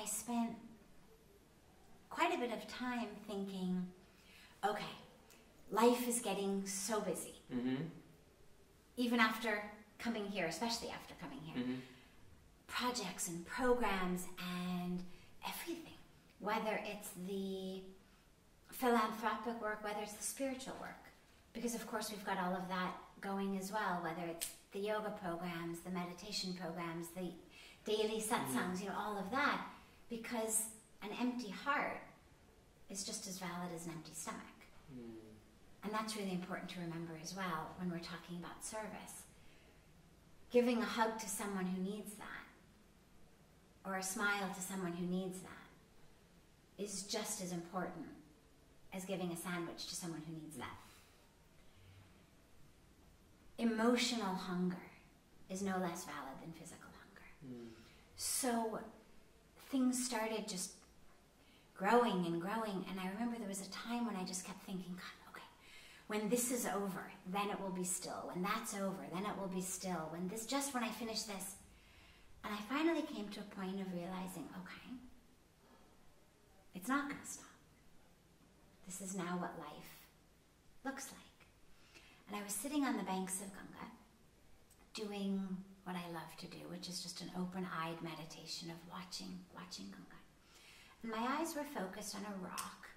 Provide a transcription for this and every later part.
spent quite a bit of time thinking, okay, life is getting so busy. Even after coming here, especially after coming here. Projects and programs and everything. Whether it's the philanthropic work, whether it's the spiritual work. Because of course we've got all of that going as well, whether it's the yoga programs, the meditation programs, the daily satsangs, you know, all of that. Because an empty heart is just as valid as an empty stomach. And that's really important to remember as well when we're talking about service. Giving a hug to someone who needs that, or a smile to someone who needs that, is just as important as giving a sandwich to someone who needs that. Emotional hunger is no less valid than physical hunger. So things started just growing and growing, and I remember there was a time when I just kept thinking, God, okay, when this is over, then it will be still. When that's over, then it will be still. Just when I finish this. And I finally came to a point of realizing, okay, it's not going to stop. This is now what life looks like. And I was sitting on the banks of Ganga, doing what I love to do, which is just an open-eyed meditation of watching Ganga. And my eyes were focused on a rock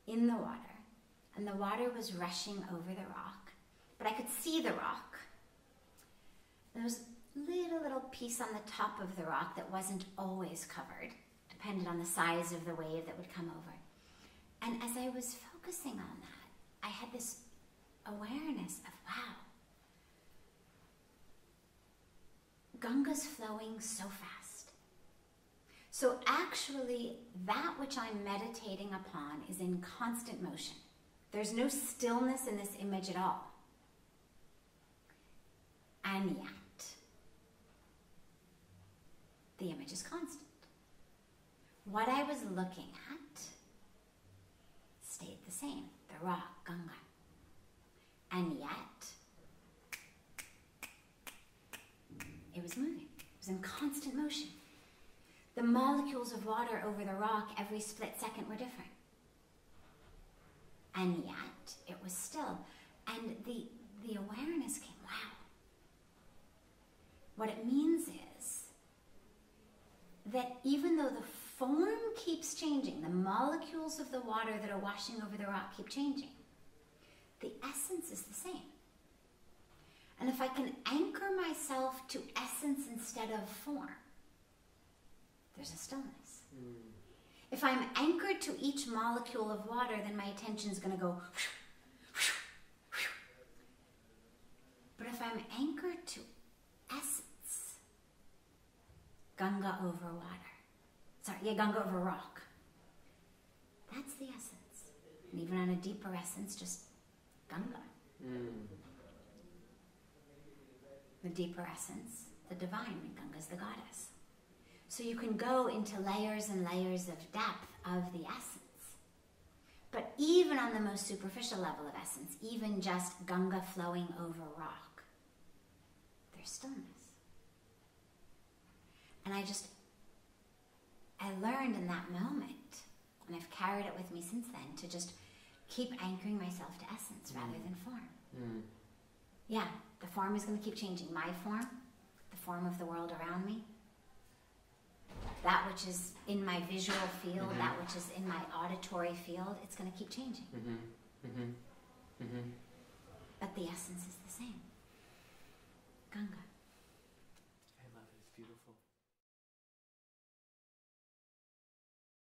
in the water, and the water was rushing over the rock, but I could see the rock. There was a little piece on the top of the rock that wasn't always covered, depended on the size of the wave that would come over. And as I was focusing on that, I had this awareness of, wow, Ganga's flowing so fast. So actually, that which I'm meditating upon is in constant motion. There's no stillness in this image at all. And yet, the image is constant. What I was looking at stayed the same, the rock, Ganga. And yet, it was moving. It was in constant motion. The molecules of water over the rock every split second were different. And yet, it was still. And the awareness came, wow. What it means is that even though the form keeps changing, the molecules of the water that are washing over the rock keep changing, the essence is the same. And if I can anchor myself to essence instead of form, there's a stillness. If I'm anchored to each molecule of water, then my attention is going to go. But if I'm anchored to essence, Ganga over water. Ganga over rock. That's the essence. And even on a deeper essence, just Ganga. The deeper essence, the divine, Ganga's the goddess. So you can go into layers and layers of depth of the essence. But even on the most superficial level of essence, even just Ganga flowing over rock, there's stillness. And I learned in that moment, and I've carried it with me since then, to just keep anchoring myself to essence rather than form. Yeah, the form is going to keep changing. My form, the form of the world around me, that which is in my visual field, that which is in my auditory field, it's going to keep changing. But the essence is the same. Ganga. I love it. It's beautiful.